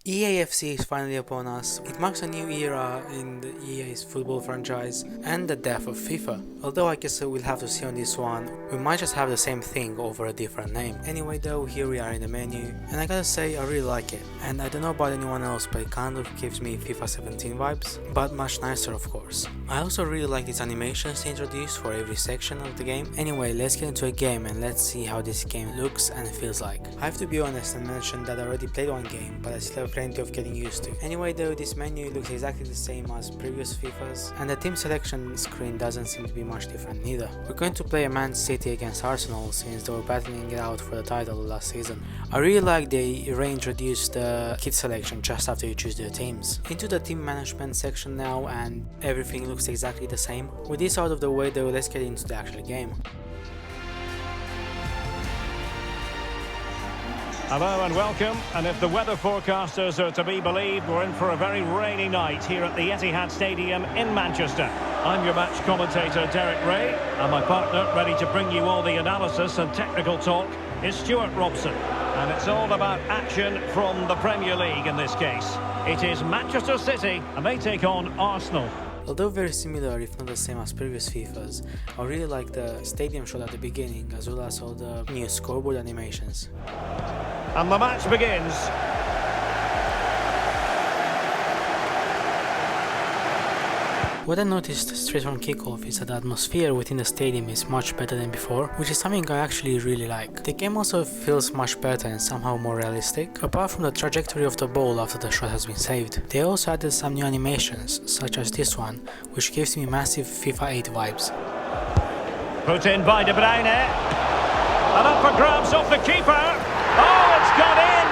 EAFC is finally upon us. It marks a new era in the EA's football franchise and the death of FIFA. Although I guess we'll have to see on this one, we might just have the same thing over a different name. Anyway though, here we are in the menu, and I gotta say I really like it. And I don't know about anyone else, but it kind of gives me FIFA 17 vibes, but much nicer of course. I also really like these animations they introduced for every section of the game. Anyway, let's get into a game and let's see how this game looks and feels like. I have to be honest and mention that I already played one game, but I still have plenty of getting used to. Anyway though, this menu looks exactly the same as previous FIFAs, and the team selection screen doesn't seem to be much different neither. We're going to play a Man City against Arsenal since they were battling it out for the title last season. I really like they reintroduced the kit selection just after you choose their teams. Into the team management section now, and everything looks exactly the same. With this out of the way though, let's get into the actual game. Hello and welcome, and if the weather forecasters are to be believed, we're in for a very rainy night here at the Etihad Stadium in Manchester. I'm your match commentator Derek Ray, and my partner ready to bring you all the analysis and technical talk is Stuart Robson. And it's all about action from the Premier League in this case. It is Manchester City and they take on Arsenal. Although very similar, if not the same as previous FIFAs, I really like the stadium shot at the beginning as well as all the new scoreboard animations. And the match begins. What I noticed straight from kickoff is that the atmosphere within the stadium is much better than before, which is something I actually really like. The game also feels much better and somehow more realistic, apart from the trajectory of the ball after the shot has been saved. They also added some new animations, such as this one, which gives me massive FIFA 8 vibes. Put in by De Bruyne. And up for grabs off the keeper. Oh, it's gone in!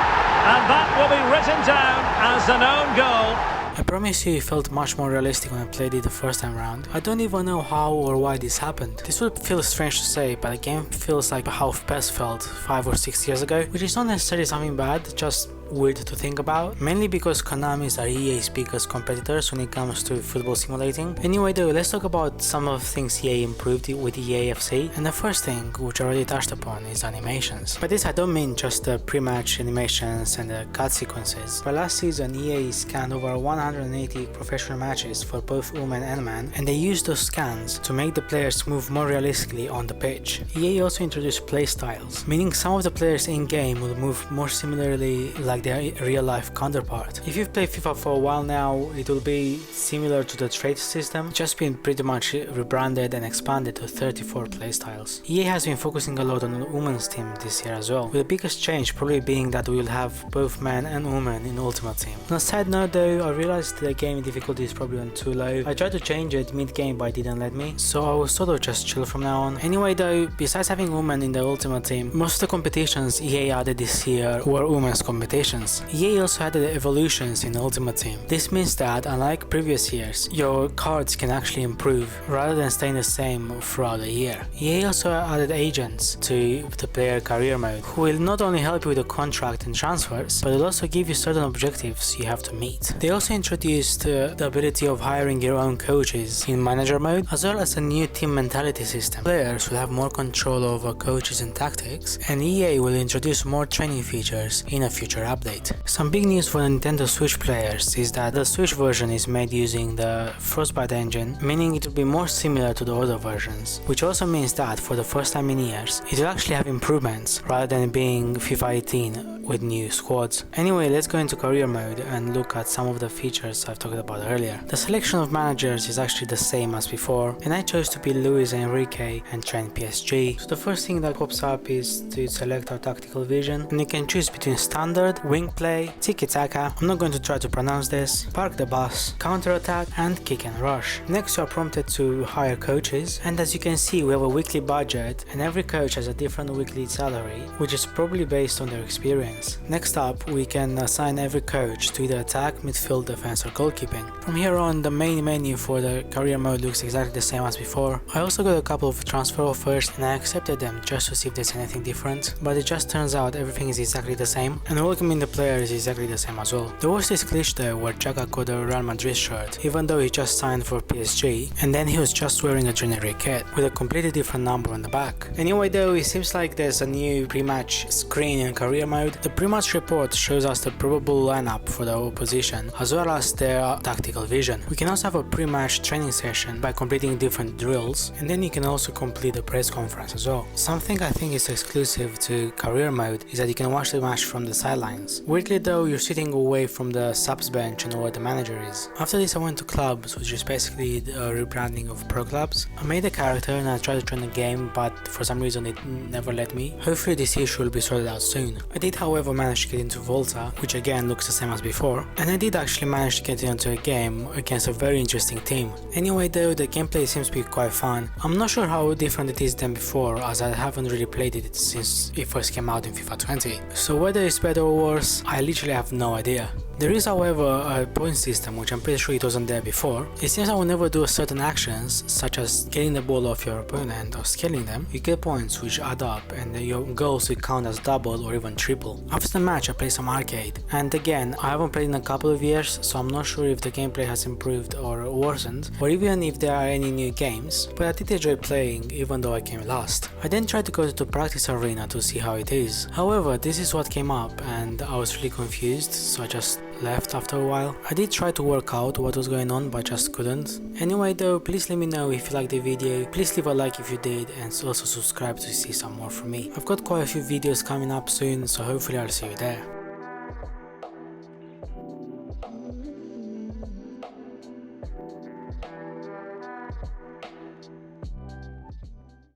And that will be written down as an own goal. I promise you it felt much more realistic when I played it the first time around. I don't even know how or why this happened. This would feel strange to say, but the game feels like how PES felt 5 or 6 years ago, which is not necessarily something bad, just weird to think about, mainly because Konami's are EA's biggest competitors when it comes to football simulating. Anyway though, let's talk about some of the things EA improved with EAFC, and the first thing, which I already touched upon, is animations. By this I don't mean just the pre-match animations and the cut sequences. But last season EA scanned over 180 professional matches for both women and men, and they used those scans to make the players move more realistically on the pitch. EA also introduced play styles, meaning some of the players in-game will move more similarly like their real-life counterpart. If you've played FIFA for a while now, it will be similar to the trade system, just been pretty much rebranded and expanded to 34 playstyles. EA has been focusing a lot on the women's team this year as well, with the biggest change probably being that we will have both men and women in Ultimate Team. On a side note though, I realized the game difficulty is probably on too low. I tried to change it mid-game but it didn't let me, so I will sort of just chill from now on. Anyway though, besides having women in the Ultimate Team, most of the competitions EA added this year were women's competitions. EA also added evolutions in Ultimate Team. This means that, unlike previous years, your cards can actually improve rather than staying the same throughout the year. EA also added agents to the player career mode, who will not only help you with the contract and transfers, but will also give you certain objectives you have to meet. They also introduced the ability of hiring your own coaches in manager mode, as well as a new team mentality system. Players will have more control over coaches and tactics, and EA will introduce more training features in a future update. Some big news for the Nintendo Switch players is that the Switch version is made using the Frostbite engine, meaning it will be more similar to the older versions, which also means that for the first time in years, it will actually have improvements rather than being FIFA 18 with new squads. Anyway, let's go into career mode and look at some of the features I've talked about earlier. The selection of managers is actually the same as before, and I chose to be Luis Enrique and train PSG. So the first thing that pops up is to select our tactical vision, and you can choose between standard, wing play, tiki-taka, I'm not going to try to pronounce this, park the bus, counter-attack, and kick and rush. Next you are prompted to hire coaches, and as you can see we have a weekly budget, and every coach has a different weekly salary, which is probably based on their experience. Next up, we can assign every coach to either attack, midfield, defense or goalkeeping. From here on, the main menu for the career mode looks exactly the same as before. I also got a couple of transfer offers and I accepted them just to see if there's anything different, but it just turns out everything is exactly the same. And welcome assuming the player is exactly the same as well. The worst is glitch though, where Xhaka got a Real Madrid shirt, even though he just signed for PSG, and then he was just wearing a generic kit, with a completely different number on the back. Anyway though, it seems like there's a new pre-match screen in career mode. The pre-match report shows us the probable lineup for the opposition, as well as their tactical vision. We can also have a pre-match training session by completing different drills, and then you can also complete the press conference as well. Something I think is exclusive to career mode is that you can watch the match from the sidelines. Weirdly though, you're sitting away from the subs bench and where the manager is. After this I went to clubs, which is basically a rebranding of pro clubs. I made a character and I tried to join the game, but for some reason it never let me. Hopefully this issue will be sorted out soon. I did however manage to get into Volta, which again looks the same as before, and I did actually manage to get into a game against a very interesting team. Anyway though, the gameplay seems to be quite fun. I'm not sure how different it is than before, as I haven't really played it since it first came out in FIFA 20. So whether it's better or worse, I literally have no idea. There is however a point system, which I'm pretty sure it wasn't there before. It seems that whenever do certain actions, such as getting the ball off your opponent or scaling them, you get points which add up, and your goals will count as double or even triple. After the match I played some arcade, and again I haven't played in a couple of years, so I'm not sure if the gameplay has improved or worsened, or even if there are any new games, but I did enjoy playing even though I came last. I then tried to go to the practice arena to see how it is. However, this is what came up and I was really confused, so I just left after a while. I did try to work out what was going on, but just couldn't. Anyway though, please let me know if you liked the video, please leave a like if you did, and also subscribe to see some more from me. I've got quite a few videos coming up soon, so hopefully I'll see you there.